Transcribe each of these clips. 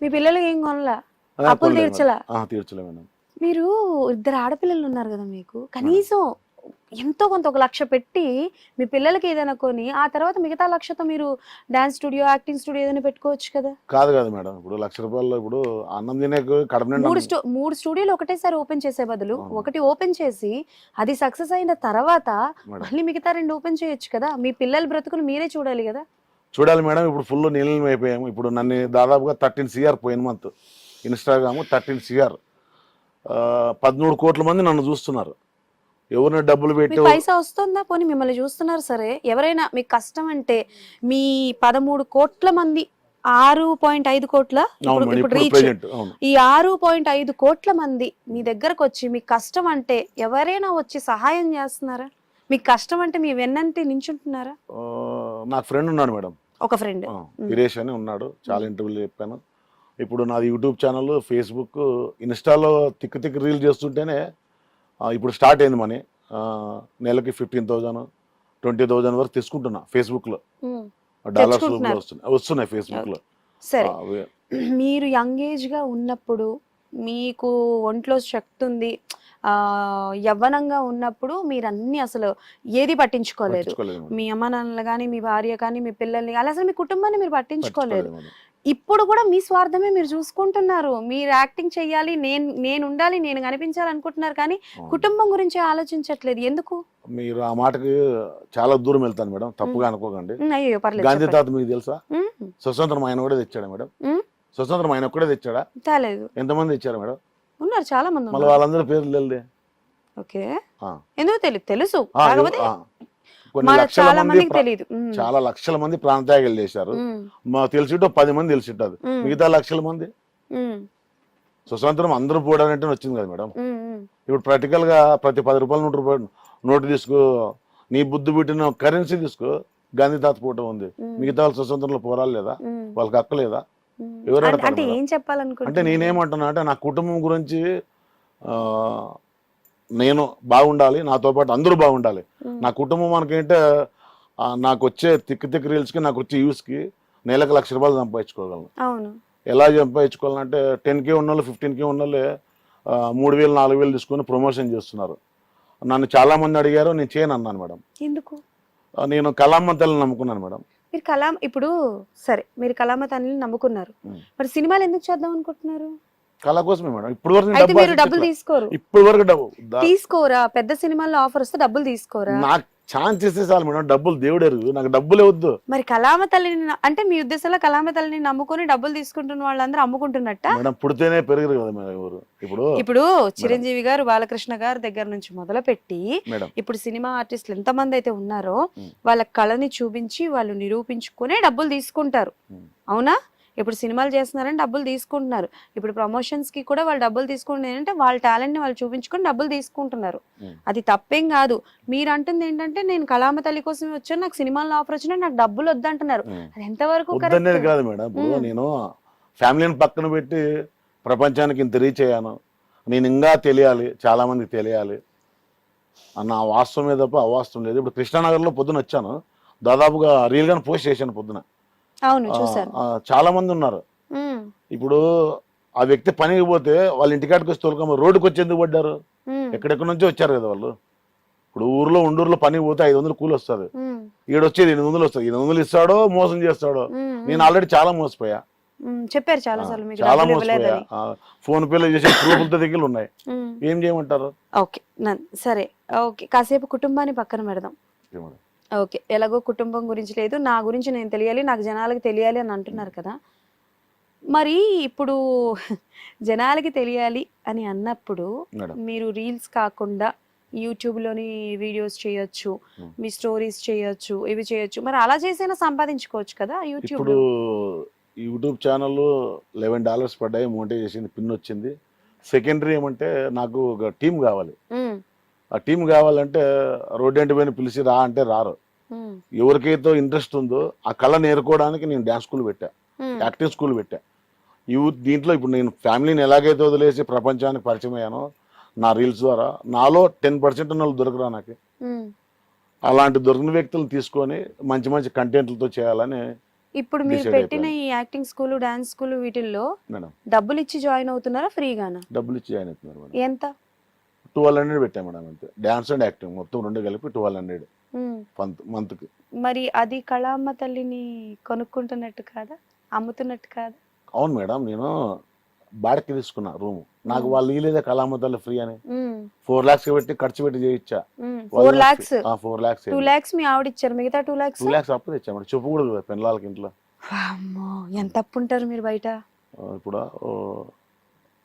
మీ పిల్లలకి ఏం కొనలా? అదే అప్పులు కొనలేదు తీర్చలా? మేడం. తీర్చలే మేడం. మీరు ఇద్దరు ఆడపిల్లలు ఉన్నారు కదా మీకు, కనీసం ఎంతో కొంత 1,00,000 పెట్టి మీ పిల్లలకి ఏదైనా కొని ఆ తర్వాత మిగతా 1,00,000తో మీరు డాన్స్ స్టూడియో, యాక్టింగ్ స్టూడియో ఏదైనా పెట్టుకోవచ్చు కదా. కాదు మేడం, ఇప్పుడు ₹1,00,000 ఇప్పుడు అన్నం తినే కడుపు నిండా మూడు స్టూడియోలు ఒకటేసారి ఓపెన్ చేసే బదులు అవును. ఒకటి ఓపెన్ చేసి అది సక్సెస్ అయిన తర్వాత మేడం. మళ్ళీ మిగతా 2 ఓపెన్ చేయొచ్చు కదా. మీ పిల్లల బ్రతుకును మీరే చూడాలి కదా. చూడాలి మేడం. ఇప్పుడు ఫుల్ నీళ్ళు అయిపోయాము. ఇప్పుడు నన్ను దాదాపుగా 13 CR పోయిన మంత్ ఇన్స్టాగ్రామ్ 13 CR 13 కోట్ల మంది నన్ను చూస్తున్నారు. ఎవరిని డబ్బులు పెట్టి మీకు పైసా వస్తుందా? పోనీ మిమ్మల్ని చూస్తున్నారు సరే, ఎవరైనా మీకు కష్టం అంటే మీ 13 కోట్ల మంది 6.5 కోట్ల ఇప్పుడు రీచ్, ఈ 6.5 కోట్ల మంది మీ దగ్గరకు వచ్చి మీకు కష్టం అంటే ఎవరైనా వచ్చి సహాయం చేస్తున్నారా? మీకు కష్టం అంటే మీ వెన్నంటి నించుంటున్నారా? నాకు ఫ్రెండ్ ఉన్నాడు మేడం, ఒక ఫ్రెండ్ వీరేష్ అని ఉన్నాడు. చాలా ఇంటర్వ్యూలు చెప్పాను. ఇప్పుడు నాది యూట్యూబ్ ఛానల్, ఫేస్బుక్, ఇన్స్టాలో తిక్కు రీల్ చేస్తుంటేనే ఇప్పుడు స్టార్ట్ అయింది మనీ. నెలకి 15,000 20,000 వరకు తీసుకుంటున్నా. ఫేస్బుక్లో డాలర్స్ వస్తున్నాయి ఫేస్బుక్లో. సరే, మీరు యంగ్ ఏజ్ గా ఉన్నప్పుడు మీకు ఒంట్లో శక్తి ఉంది, యవ్వనంగా ఉన్నప్పుడు మీరు అన్ని అసలు ఏది పట్టించుకోలేదు. మీ అమ్మ నాన్నలు కానీ, మీ భార్య కానీ, మీ పిల్లల్ని కానీ, అసలు మీ కుటుంబాన్ని మీరు పట్టించుకోలేదు. ఇప్పుడు కూడా మీ స్వార్థమే మీరు చూసుకుంటున్నారు. మీరు యాక్టింగ్ చెయ్యాలి, నేను ఉండాలి, నేను కనిపించాలి అనుకుంటున్నారు, కానీ కుటుంబం గురించి ఆలోచించట్లేదు. ఎందుకు? మీరు ఆ మాటకి చాలా దూరం వెళ్తాను మేడం, తప్పుగా అనుకోకండి. అయ్యో పర్లేదు. గాంధీ తాత మీకు తెలుసా? స్వతంత్రం ఆయన కూడా తెచ్చాడా మేడం? స్వతంత్రం ఆయన ఒక్కడే తెచ్చాడా? తెలేదు. ఎంతమంది తెచ్చారు మేడం? ఉన్నారు చాలా మంది. మళ్ళీ వాళ్ళందరూ పేర్లు తెలియదే. ఓకే, ఎందుకు తెలియదు? తెలుసు, కొన్ని లక్షల మంది తెలియదు. చాలా లక్షల మంది ప్రాణత్యాగాలు చేశారు. తెలిసి 10 మంది తెలిసింటారు, మిగతా లక్షల మంది స్వతంత్రం అందరూ పోవడానికి వచ్చింది కదా మేడం. ఇప్పుడు ప్రాక్టికల్ గా ప్రతి 10 రూపాయలు 100 రూపాయలు నోటు తీసుకో, నీ బుద్ధి పుట్టిన కరెన్సీ తీసుకో, గాంధీ తాత పూట ఉంది. మిగతా వాళ్ళు స్వతంత్రంలో పోరాలి లేదా? వాళ్ళకి హక్కు లేదా? ఎవరు అంటే ఏం చెప్పాలనుకుంటే, అంటే నేనేమంటున్నా అంటే నా కుటుంబం గురించి నేను బాగుండాలి, నాతో పాటు అందరూ బాగుండాలి. నా కుటుంబం మనకేంటే నాకు వచ్చే తిక్కు రీల్స్ కి, నాకు వచ్చే యూస్ కి నెలకు ₹1,00,000 సంపాదించుకోగలను. ఎలా సంపాదించుకోవాలంటే 10K ఉన్నోళ్ళు 15K ఉన్నోళ్ళే 3,000 4,000 తీసుకొని ప్రమోషన్ చేస్తున్నారు. నన్ను చాలా మంది అడిగారు, నేను చేయను అన్నాను మేడం. ఎందుకు? నేను కళామ్మ తల్లిని నమ్ముకున్నాను మేడం. మీరు ఇప్పుడు సరే, మీరు కళామ్మ తల్లిని నమ్ముకున్నారు, మరి సినిమాలు ఎందుకు చేద్దాం అనుకుంటున్నారు? కళ కోసమే మేడం. ఇప్పుడు వరకు మీరు డబ్బులు తీసుకోరు? ఇప్పుడు వరకు తీసుకోరా? పెద్ద సినిమాల్లో ఆఫర్ వస్తే డబ్బులు తీసుకోరా? నాకు ఛాన్స్ ఇస్తే చాలు మేడం, డబ్బులు దేవుడేరు, నాకు డబ్బులే వద్దు. మరి కళామ తల్లిని అంటే మీ ఉద్దేశంలో కళామ తల్లిని నమ్ముకొని డబ్బులు తీసుకుంటున్న వాళ్ళందరూ అమ్ముకుంటున్నట్ట? మేడం పుడితేనే పెరిగారు కదా మేడం ఎవరు. ఇప్పుడు చిరంజీవి గారు, బాలకృష్ణ గారు దగ్గర నుంచి మొదలు పెట్టి ఇప్పుడు సినిమా ఆర్టిస్టులు ఎంతమంది అయితే ఉన్నారో వాళ్ళ కళని చూపించి వాళ్ళు నిరూపించుకునే డబ్బులు తీసుకుంటారు, అవునా? ఇప్పుడు సినిమాలు చేస్తున్నారని డబ్బులు తీసుకుంటున్నారు. ఇప్పుడు ప్రమోషన్స్ కి కూడా వాళ్ళు డబ్బులు తీసుకుంటున్నారు అంటే వాళ్ళ టాలెంట్ ని వాళ్ళు చూపించుకొని డబ్బులు తీసుకుంటున్నారు. అది తప్పేం కాదు. మీరు అంటుంది ఏంటంటే నేను కళామ తల్లి కోసమే వచ్చాను, నాకు సినిమాల్లో ఆఫర్ వచ్చినా నాకు డబ్బులు వద్దంటున్నారు. అది ఎంతవరకు కాదు మేడం. నేను ఫ్యామిలీని పక్కన పెట్టి ప్రపంచానికి ఇంత రీచ్ అయ్యాను, నేను ఇంకా తెలియాలి, చాలా మందికి తెలియాలి అన్న వాస్తవమే తప్ప అవాస్తవం లేదు. ఇప్పుడు కృష్ణానగర్ లో పొద్దున వచ్చాను, దాదాపుగా రీల్ గానే పోస్ట్ చేశాను పొద్దున. చాలా మంది ఉన్నారు. ఇప్పుడు ఆ వ్యక్తి పనికి పోతే వాళ్ళ ఇంటికాడికి వచ్చి తోలుకోమ రోడ్డుకి వచ్చి ఎందుకు పడ్డారు? ఎక్కడెక్కడ నుంచో వచ్చారు కదా వాళ్ళు. ఇప్పుడు ఉండూరులో పనికి పోతే 500 కూలి వస్తుంది, ఈడొచ్చేది 800 వస్తుంది. 800 ఇస్తాడో మోసం చేస్తాడో. నేను ఆల్రెడీ చాలా మోసపోయా, చెప్పారు చాలా మోసపోయా. ఫోన్ పేలో చేసే ప్రూఫ్లతో దగ్గర ఉన్నాయి. ఏం చేయమంటారు? ఓకే సరే, ఓకే కాసేపు కుటుంబాన్ని పక్కన పెడదాం. ఓకే, ఎలాగో కుటుంబం గురించి లేదు, నా గురించి నేను తెలియాలి, నాకు జనాలకి తెలియాలి అని అంటున్నారు కదా. మరి ఇప్పుడు జనాలకి తెలియాలి అని అన్నప్పుడు మీరు రీల్స్ కాకుండా యూట్యూబ్లోని వీడియోస్ చేయొచ్చు, మీ స్టోరీస్ చేయొచ్చు, ఇవి చేయొచ్చు. మరి అలా చేసైనా సంపాదించుకోవచ్చు కదా యూట్యూబ్. ఇప్పుడు యూట్యూబ్ ఛానల్ $11 పడ్డాయి, మోనిటైజేషన్ పిన్ వచ్చింది. సెకండరీ ఏమంటే నాకు ఒక టీం కావాలి. ఆ టీం కావాలంటే రోడ్డు పైన పిలిచి రా అంటే రారు. ఎవరికైతే ఇంట్రెస్ట్ ఉందో ఆ కళ నేర్చుకోవడానికి నేను డ్యాన్స్ స్కూల్ పెట్టా, యాక్టింగ్ స్కూల్ పెట్టా. దీంట్లో ఇప్పుడు నేను ఫ్యామిలీని ఎలాగైతే వదిలేసి ప్రపంచానికి పరిచయం అయ్యానో నా రీల్స్ ద్వారా, నాలో 10% వాళ్ళు దొరకరా నాకు. అలాంటి దొరికిన వ్యక్తులు తీసుకొని మంచి మంచి కంటెంట్లతో చేయాలని ఇప్పుడు మీరు Decide పెట్టిన అయిపోయాను. ఈ యాక్టింగ్ స్కూల్, డాన్స్ స్కూల్ వీటిల్లో మేడం డబ్బులు ఇచ్చి జాయిన్ అవుతున్నారా ఫ్రీగానా? డబ్బులు ఇచ్చి జాయిన్ అవుతున్నారు మేడం. ఎంత? 1200 పెట్టాం మేడం అంతే. డాన్స్ అండ్ యాక్టింగ్ మొత్తం రెండు కలిపి 1200 మంత్కి. మరి అది కళామ్మ తల్లిని కొనుక్కుంటున్నట్టు కాదా, అమ్ముతున్నట్టు కాదా? అవును మేడం, నేను బాడికి తీసుకున్నా రూమ్. నాకు వాళ్ళు ఇవ్వలేదే కళామతలు ఫ్రీ అని. 4 lakhs పెట్టి ఖర్చు పెట్టి చేయించా. 4 lakhs 4 lakhs 2 lakhs మీ ఆవిడ ఇచ్చారు, మిగతా 2 lakhs 2 lakhs అప్పు తెచ్చా మేడం. చెప్పు కూడా కదా పెళ్ళాలకి ఇంట్లో. అమ్మో, ఎంత అప్పు ఉంటారు మీరు బయట? ఇప్పుడు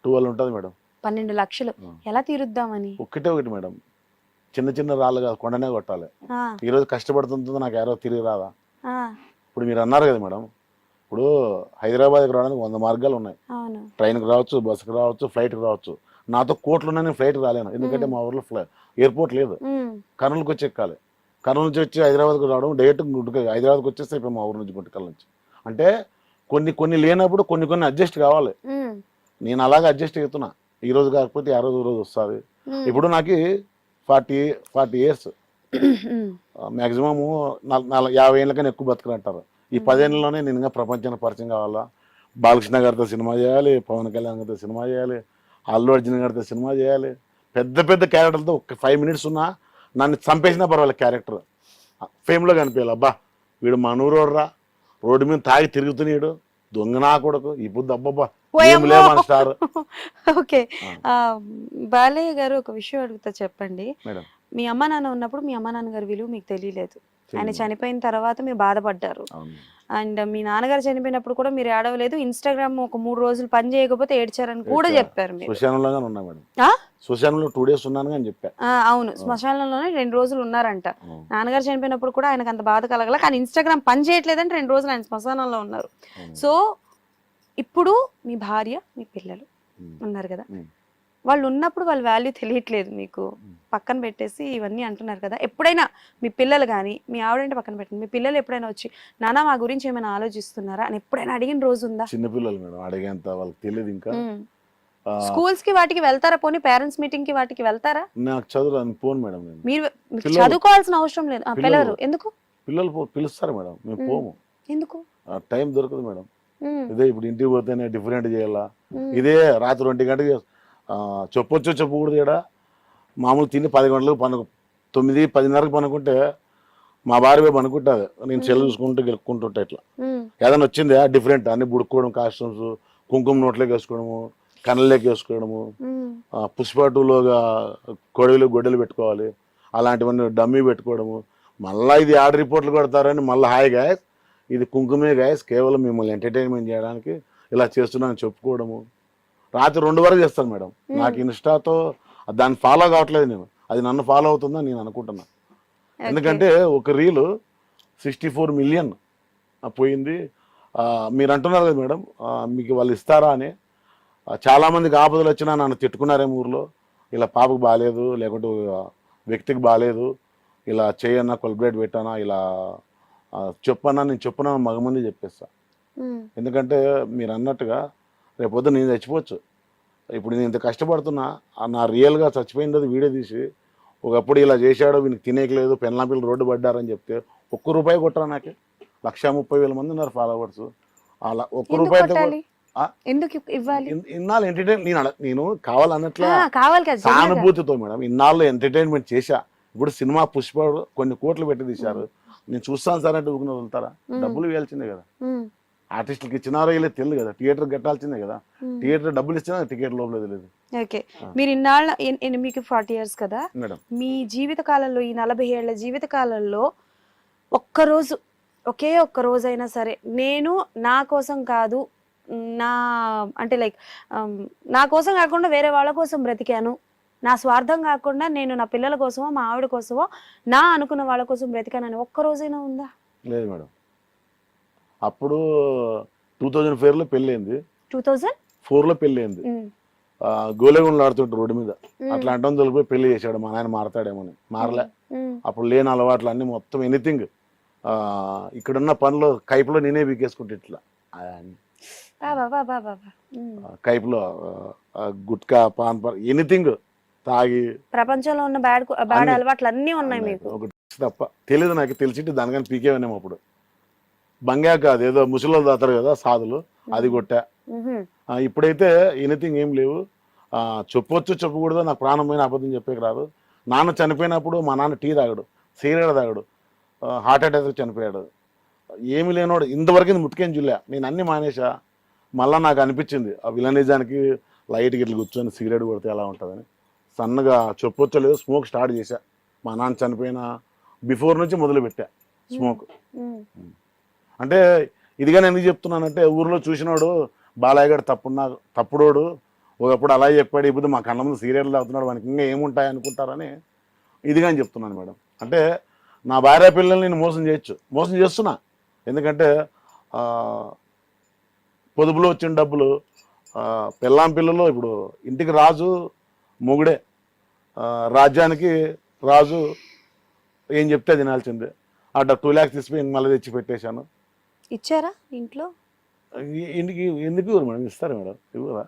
12 ఉంటుంది మేడం. 12 లక్షలు ఎలా తీరుద్దామని? ఒకటి మేడం, చిన్న చిన్న రాళ్ళు కాదు, కొండనే కొట్టాలి. ఆ, ఈ రోజు కష్టపడుతుందో నాకు ఎవరో తిరిగి రాదా? ఆ, ఇప్పుడు మీరు అన్నారు కదా మేడం, ఇప్పుడు హైదరాబాద్కి రావడానికి 100 మార్గాలు ఉన్నాయి. అవును. ట్రైన్కి రావచ్చు, బస్సుకి రావచ్చు, ఫ్లైట్కి రావచ్చు. నాతో కోట్లు ఉన్నాయి, నేను ఫ్లైట్కి రాలేను. ఎందుకంటే మా ఊర్లో ఎయిర్పోర్ట్ లేదు. కర్నూలుకి వచ్చి ఎక్కాలి. కర్నూలు నుంచి వచ్చి హైదరాబాద్కి రావడం డైరెక్ట్ గుంటకల్. హైదరాబాద్కి వచ్చేస్తే ఇప్పుడు మా ఊరు నుంచి గుంటకల్ నుంచి. అంటే కొన్ని లేనప్పుడు కొన్ని అడ్జస్ట్ కావాలి. నేను అలాగే అడ్జస్ట్ అవుతున్నా. ఈ రోజు కాకపోతే ఆ రోజు వస్తుంది. ఇప్పుడు నాకు 40 years మ్యాక్సిమము 50 ఏళ్ళకైనా ఎక్కువ బతకనంటారు. ఈ 10 ఏళ్ళలోనే నేను ఇంకా ప్రపంచానికి పరిచయం కావాలా. బాలకృష్ణ గారితో సినిమా చేయాలి, పవన్ కళ్యాణ్ గారితో సినిమా చేయాలి, అల్లు అర్జున్ గారితో సినిమా చేయాలి. పెద్ద క్యారెక్టర్లతో ఒక 5 minutes ఉన్నా నన్ను చంపేసినా పర్వాలేదు, క్యారెక్టర్ ఫేమ్లో కనిపించాలి. అబ్బా వీడు మనూరోడ్రా, రోడ్డు మీద తాగి తిరుగుతున్నాడు, దొంగ నా కొడుకు, ఈ బుద్ధి అబ్బబ్బా ఏం లేమని స్టార్. ఓకే, బాలయ్య గారు ఒక విషయం అడుగుతా, చెప్పండి. మేడం మీ అమ్మ నాన్న ఉన్నప్పుడు మీ అమ్మ నాన్నగారి విలువ మీకు తెలియలేదు. ఆయన చనిపోయిన తర్వాత మీరు బాధపడ్డారు. అండ్ మీ నాన్నగారు చనిపోయినప్పుడు కూడా మీరు ఏడవలేదు. ఇన్స్టాగ్రామ్ ఒక 3 రోజులు పని చేయకపోతే ఏడ్చారని కూడా చెప్పారు మీరు. శ్మశానంలోనే ఉన్నా మేడం. శ్మశానంలో 2 days ఉన్నాను అని చెప్పా. అవును, శ్మశానంలోనే 2 రోజులు ఉన్నారంట. నాన్నగారు చనిపోయినప్పుడు కూడా ఆయనకు అంత బాధ కలగల, కానీ ఇన్స్టాగ్రామ్ పని చేయట్లేదంటే 2 రోజులు ఆయన శ్మశానంలో ఉన్నారు. సో ఇప్పుడు మీ భార్య, మీ పిల్లలు ఉన్నారు కదా, వాళ్ళు ఉన్నప్పుడు వాళ్ళ వాల్యూ తెలియట్లేదు మీకు, పక్కన పెట్టేసి ఇవన్నీ అంటున్నారు కదా. ఎప్పుడైనా మీ పిల్లలు కానీ, మీ ఆవిడంటే పక్కన పెట్టండి, మీ పిల్లలు ఎప్పుడైనా వచ్చి నాన్న మా గురించి ఏమైనా ఆలోచిస్తున్నారా అని ఎప్పుడైనా అడిగిన రోజు ఉందా? చిన్నపిల్లలు మేడం, అడిగేంత వాళ్ళకి తెలియదు. ఇంకా స్కూల్స్ కి వాటికి వెళ్తారా? పోనీ పేరెంట్స్ మీటింగ్ కి వాటికి వెళ్తారా? నాకు చదువు పోను మేడం. నేను మీరు చదువుకోవాల్సిన అవసరం లేదు. పిల్లలు ఎందుకు? పిల్లలు పిలుస్తారు మేడం, మేము పోము. ఎందుకు? టైం దొరకదు మేడం. ఇదే ఇప్పుడు ఇంటికి పోతేనే డిఫరెంట్ చేయాలా. ఇదే రాత్రి 1 గంటకి చెప్పొచ్చు చెప్పకూడదు. ఇక్కడ మామూలు తిని 10 గంటలకు 9-10:30కి పనుకుంటే మా భార్య పనుకుంటుంది, నేను సెల్ చూసుకుంటూ గెలుక్కుంటుంటా. ఇట్లా ఏదైనా వచ్చిందా డిఫరెంట్ అన్ని బుడుక్కోవడం, కాస్ట్యూమ్స్, కుంకుమ నోట్లోకి వేసుకోవడము, కళ్ళలోకి వేసుకోవడము, పుష్ప 2లోగా గొడ్డలు పెట్టుకోవాలి, అలాంటివన్నీ డమ్మీ పెట్టుకోవడము. మళ్ళీ ఇది యాడ్ రిపోర్ట్లు కొడతారని మళ్ళీ హాయ్ గాయస్, ఇది కుంకుమే గాయస్, కేవలం మిమ్మల్ని ఎంటర్టైన్మెంట్ చేయడానికి ఇలా చేస్తున్నాను చెప్పుకోవడము. రాత్రి 2 వరకు చేస్తాను మేడం. నాకు ఇన్స్టాతో దాన్ని ఫాలో కావట్లేదు నేను, అది నన్ను ఫాలో అవుతుందని నేను అనుకుంటున్నా. ఎందుకంటే ఒక రీలు 64 million పోయింది. మీరు అంటున్నారు కదా మేడం, మీకు వాళ్ళు ఇస్తారా అని. చాలామందికి ఆపదలు వచ్చినా నన్ను తిట్టుకున్నారేమో ఊర్లో, ఇలా పాపకు బాగాలేదు, లేకుంటే వ్యక్తికి బాగాలేదు, ఇలా చేయన్నా కొల్బరేట్ పెట్టానా, ఇలా చెప్పన్నా, నేను చెప్పున్నా మగమంది చెప్పేస్తా. ఎందుకంటే మీరు అన్నట్టుగా రేపొద్దు నేను చచ్చిపోవచ్చు. ఇప్పుడు నేను ఇంత కష్టపడుతున్నా, నా రియల్గా చచ్చిపోయింది వీడియో తీసి ఒకప్పుడు ఇలా చేశాడు, వీనికి తినేయలేదు, పెళ్ళాపిల్లలు రోడ్డు పడ్డారని చెప్తే ₹1 కొట్టరా? నాకే 130,000 మంది ఉన్నారు ఫాలోవర్స్. అలా ₹1 ఎందుకు ఇవ్వాలి? ఇన్నాళ్ళు ఎంటర్టైన్ నేను కావాలన్నట్లా సానుభూతితో మేడం ఇన్నాళ్ళు ఎంటర్టైన్మెంట్ చేశా. ఇప్పుడు సినిమా పుష్ప కొన్ని కోట్లు పెట్టి తీశారు, నేను చూస్తాను సార్ అంటే ఊరిని వదులుతారా? డబ్బులు ఇవ్వాల్సిందే కదా. ఆర్టిస్టులకి ఇచ్చినారో ఇలా తెలియదు కదా, థియేటర్ కట్టాల్సిందే కదా. థియేటర్ డబ్బులు ఇచ్చినా టికెట్ లోపల తెలియదు. ఓకే, మీరు ఇన్నాళ్ళ మీకు 40 years కదా మేడం, మీ జీవిత కాలంలో, ఈ 40 ఏళ్ల జీవిత కాలంలో ఒక్కరోజు, ఒకే ఒక్క రోజైనా సరే, నేను నా కోసం కాదు, నా అంటే లైక్ నా కోసం కాకుండా వేరే వాళ్ళ కోసం బ్రతికాను, నా స్వార్థం కాకుండా నేను నా పిల్లల కోసమో మా ఆవిడ కోసమో నా అనుకున్న వాళ్ళ కోసం బ్రతికానని ఒక్కరోజైనా ఉందా? లేదు మేడం. అప్పుడు 2004లో పెళ్ళైంది, 2004లో పెళ్ళైంది. గోలేగుండలు ఆడుతుంటారు రోడ్డు మీద, అట్లా తొలిపోయి పెళ్లి చేశాడు. మా నాయన మారతాడేమోని, మారలే. అప్పుడు లేని అలవాట్లు అన్ని మొత్తం ఎనీథింగ్, ఇక్కడున్న పనులు కైపులో నేనే బీకేసుకుంటే ఇట్లా కైపులో గుట్కా, పాన్, ఎనీథింగ్ తాగి, ప్రపంచంలో ఉన్న బ్యాడ్ అలవాట్లు అన్నీ ఉన్నాయి మీకు ఒకటి తప్ప తెలియదు నాకు. తెలిసింటే దానికని పీకేవనేమో అప్పుడు. బంగాక అది ఏదో ముసలిలో దాతారు కదా సాధులు, అది కొట్టా. మ్హూ. ఇప్పుడైతే ఎనీథింగ్ ఏం లేవు. చెప్పొచ్చు చెప్పకూడదు, నాకు ప్రాణమైన అబద్ధం చెప్పేకి రాదు. నాన్న చనిపోయినప్పుడు మా నాన్న టీ తాగడు, సిగరెట్ తాగడు, హార్ట్ అటాక్ చనిపోయాడు. ఏమి లేనోడు ఇంతవరకు ముట్టుకేం చూలే. నేను అన్ని మానేసా. మళ్ళీ నాకు అనిపించింది ఆ విలనిజానికి లైట్కి ఇట్లా కూర్చొని సిగరెట్ కొడితే ఎలా ఉంటుందని సన్నగా చెప్పొచ్చో లేదో స్మోక్ స్టార్ట్ చేశా. మా నాన్న చనిపోయిన బిఫోర్ నుంచి మొదలుపెట్టా స్మోక్. మ్. అంటే ఇదిగా నేను ఎందుకు చెప్తున్నానంటే, ఊర్లో చూసినోడు బాలయ్య గారు తప్పుడోడు ఒకప్పుడు అలా చెప్పాడు, ఇప్పుడు మా కళ్ళ ముందు సీరియల్ అవుతున్నాడు, మనకి ఇంకా ఏముంటాయి అనుకుంటారని ఇదిగా అని చెప్తున్నాను మేడం. అంటే నా భార్య పిల్లల్ని నేను మోసం చేస్తున్నా. ఎందుకంటే పొదుపులో వచ్చిన డబ్బులు పెళ్ళాం పిల్లలు, ఇప్పుడు ఇంటికి రాజు మొగుడే, రాజ్యానికి రాజు ఏం చెప్తే తినాల్సిందే. ఆ 2 lakhs తీసుకుని మళ్ళీ తెచ్చి పెట్టేశాను. ఇచ్చారా ఇంట్లో? ఇంటికి ఎందుకు ఇవ్వరు మేడం? ఇస్తారు మేడం, ఇవ్వరా?